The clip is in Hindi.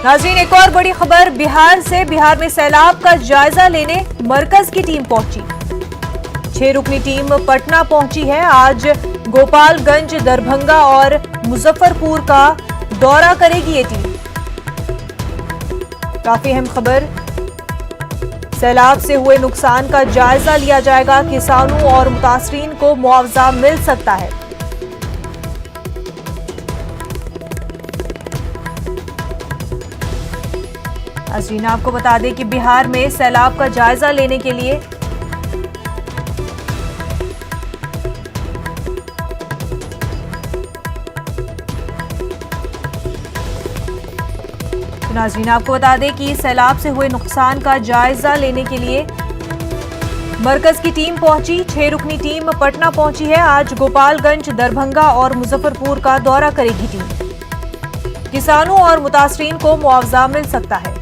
नाज़रीन, एक और बड़ी खबर बिहार से। बिहार में सैलाब का जायजा लेने मरकज की टीम पहुंची। 6 रुकनी टीम पटना पहुंची है। आज गोपालगंज, दरभंगा और मुजफ्फरपुर का दौरा करेगी ये टीम। काफी अहम खबर। सैलाब से हुए नुकसान का जायजा लिया जाएगा। किसानों और मुतासरीन को मुआवजा मिल सकता है। नाज़रीन, आपको बता दें कि बिहार में सैलाब का जायजा लेने के लिए नाज़रीन आपको बता दें कि सैलाब से हुए नुकसान का जायजा लेने के लिए मरकज की टीम पहुंची। 6 रुकनी टीम पटना पहुंची है। आज गोपालगंज, दरभंगा और मुजफ्फरपुर का दौरा करेगी टीम। किसानों और मुतासरीन को मुआवजा मिल सकता है।